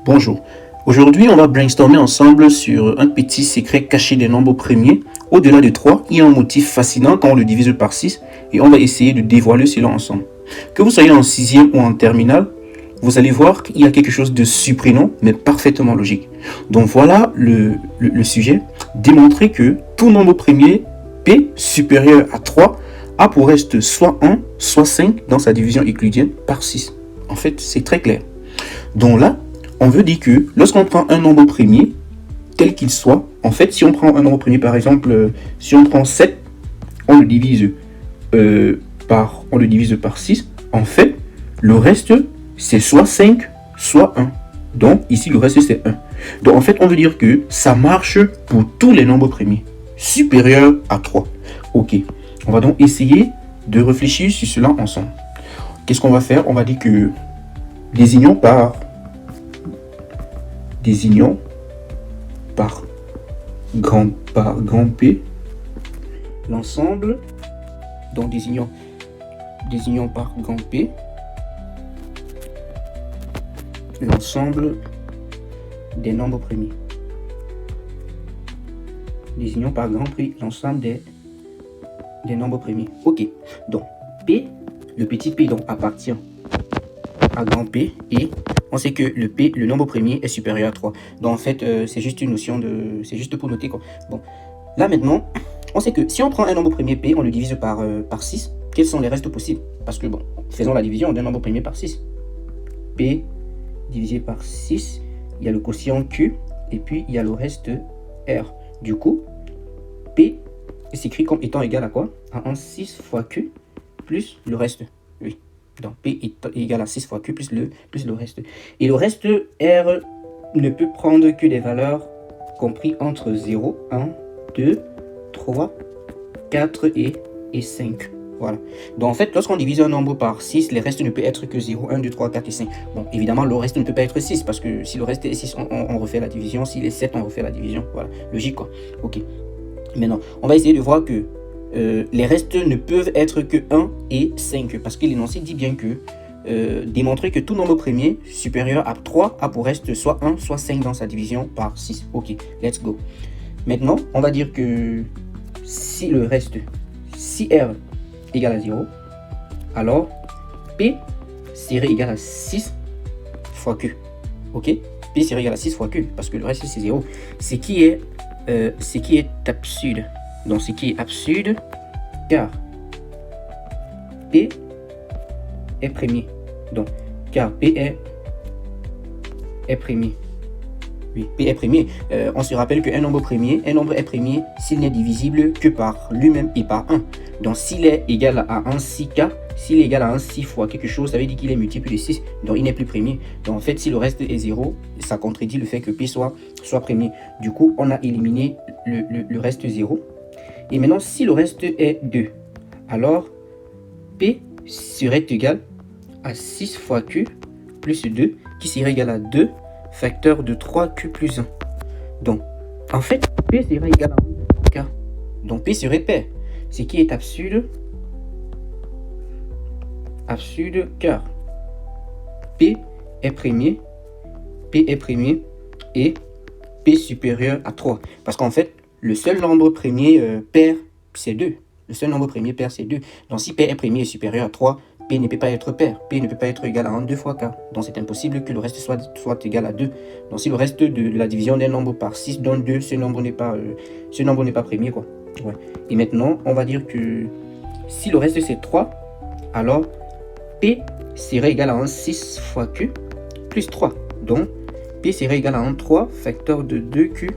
Bonjour. Aujourd'hui, on va brainstormer ensemble sur un petit secret caché des nombres premiers. Au-delà de 3, il y a un motif fascinant quand on le divise par 6 et on va essayer de dévoiler cela ensemble. Que vous soyez en 6e ou en terminale, vous allez voir qu'il y a quelque chose de surprenant mais parfaitement logique. Donc voilà le sujet. Démontrer que tout nombre premier P supérieur à 3 a pour reste soit 1, soit 5 dans sa division euclidienne par 6. En fait, c'est très clair. Donc là, on veut dire que lorsqu'on prend un nombre premier, tel qu'il soit, en fait, si on prend un nombre premier, par exemple, si on prend 7, on le divise par 6, en fait, le reste, c'est soit 5, soit 1. Donc, ici, le reste, c'est 1. Donc, en fait, on veut dire que ça marche pour tous les nombres premiers, supérieurs à 3. Ok, on va donc essayer de réfléchir sur cela ensemble. Qu'est-ce qu'on va faire? On va dire que désignons par grand P l'ensemble. Donc désignons par grand P l'ensemble des nombres premiers. Désignons par grand P l'ensemble des nombres premiers. Ok, donc P, le petit P donc appartient à grand P et on sait que le nombre premier est supérieur à 3. Donc en fait, c'est juste une notion de... C'est juste pour noter quoi. Bon, là maintenant, on sait que si on prend un nombre premier P, on le divise par 6, quels sont les restes possibles? Parce que bon, faisons la division d'un nombre premier par 6. P divisé par 6, il y a le quotient Q, et puis il y a le reste R. Du coup, P s'écrit comme étant égal à quoi? À 6 fois Q plus le reste. Oui. Donc P est égal à 6 fois Q plus le reste. Et le reste R ne peut prendre que des valeurs comprises entre 0, 1, 2, 3, 4 et 5. Voilà. Donc en fait, lorsqu'on divise un nombre par 6, les restes ne peuvent être que 0, 1, 2, 3, 4 et 5. Bon, évidemment, le reste ne peut pas être 6 parce que si le reste est 6, on refait la division. S'il est 7, on refait la division. Voilà. Logique quoi. Ok. Maintenant, on va essayer de voir que les restes ne peuvent être que 1 et 5 parce que l'énoncé dit bien que démontrer que tout nombre premier supérieur à 3 a pour reste soit 1 soit 5 dans sa division par 6. Ok, let's go. Maintenant, on va dire que si le reste, si R égale à 0, alors P serait égal à 6 fois Q. Ok, P serait égal à 6 fois Q parce que le reste c'est 0. Ce qui est absurde. Donc ce qui est absurde car P est premier. Donc car P est premier. Oui, P est premier. On se rappelle qu'un nombre est premier s'il n'est divisible que par lui-même et par 1. Donc s'il est égal à 1 6K, s'il est égal à 1 6 fois quelque chose, ça veut dire qu'il est multiple de 6. Donc il n'est plus premier. Donc en fait, si le reste est 0, ça contredit le fait que P soit premier. Du coup, on a éliminé le reste 0. Et maintenant, si le reste est 2, alors P serait égal à 6 fois Q plus 2, qui serait égal à 2 facteur de 3Q plus 1. Donc, en fait, P serait égal à K. Donc, P serait pair. Ce qui est absurde car P est premier et P supérieur à 3. Parce qu'en fait, le seul nombre premier pair, c'est 2. Le seul nombre premier pair, c'est 2. Donc si P est premier et supérieur à 3, P ne peut pas être pair. P ne peut pas être égal à 1 2 fois K. Donc c'est impossible que le reste soit égal à 2. Donc si le reste de la division d'un nombre par 6 donne 2, ce nombre n'est pas premier quoi. Ouais. Et maintenant, on va dire que si le reste c'est 3, alors P serait égal à 1 6 fois Q plus 3. Donc P serait égal à 1 3 facteur de 2Q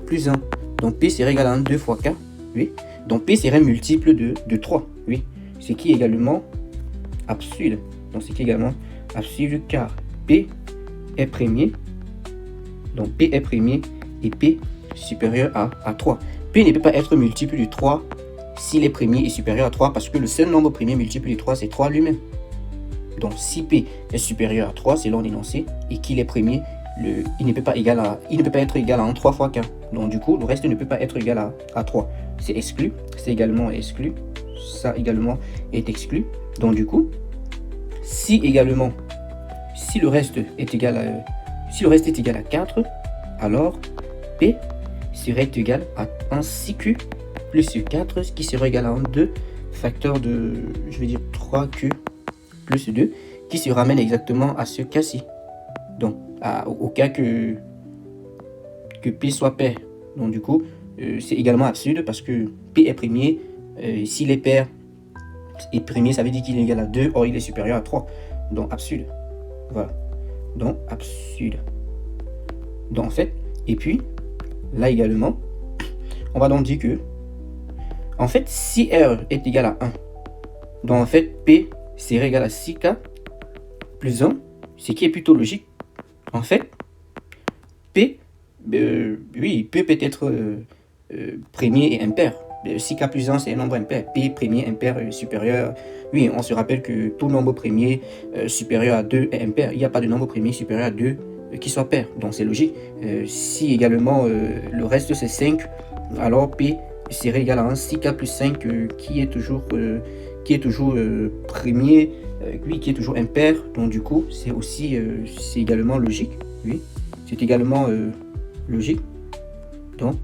plus 1. Donc P serait égal à 1 2 fois K. Oui. Donc P serait multiple de 3. Oui. Ce qui est également absurde. Donc ce qui est également absurde car P est premier. Donc P est premier et P supérieur à 3. P ne peut pas être multiple de 3 s'il est premier et supérieur à 3 parce que le seul nombre premier multiple de 3 c'est 3 lui-même. Donc si P est supérieur à 3 selon l'énoncé et qu'il est premier, il ne peut pas être égal à 1 3 fois K. Donc du coup, le reste ne peut pas être égal à 3. C'est exclu. C'est également exclu. Ça également est exclu. Donc du coup, si le reste est égal à Si le reste est égal à 4, alors P serait égal à 1 6Q plus 4, ce qui serait égal à 2 facteur de, je vais dire 3Q plus 2, qui se ramène exactement à ce cas-ci. Donc, au cas que P soit pair. Donc, du coup, c'est également absurde parce que P est premier. S'il est pair et premier, ça veut dire qu'il est égal à 2, or il est supérieur à 3. Donc, absurde. Voilà. Donc, absurde. Donc, en fait, et puis, là également, on va donc dire que, en fait, si R est égal à 1, donc en fait, P serait égal à 6K plus 1, ce qui est plutôt logique. En fait, P, oui, P peut être premier et impair. 6K plus 1, c'est un nombre impair. P premier, impair, supérieur. Oui, on se rappelle que tout nombre premier supérieur à 2 est impair. Il n'y a pas de nombre premier supérieur à 2 qui soit pair. Donc c'est logique. Si également le reste c'est 5, alors P serait égal à 1 6K plus 5 qui est toujours premier, oui, qui est toujours impair. Donc du coup, c'est aussi c'est également logique. Oui, c'est également logique. Donc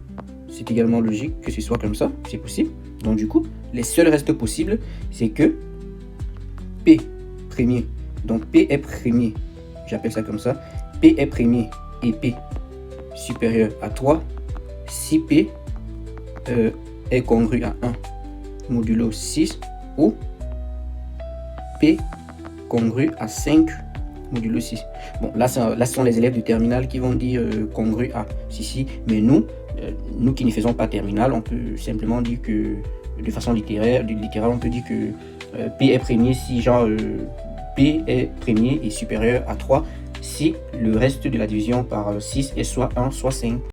c'est également logique que ce soit comme ça, c'est possible. Donc du coup, les seuls restes possibles, c'est que P premier. Donc P est premier, j'appelle ça comme ça. P est premier et P supérieur à 3 si P est congru à 1 modulo 6 ou P congru à 5 modulo 6. Bon, là, ce sont les élèves du terminal qui vont dire congru à 6, mais nous qui ne faisons pas terminal, on peut simplement dire que de façon littérale, on peut dire que P est premier si genre P est premier et supérieur à 3 si le reste de la division par 6 est soit 1 soit 5.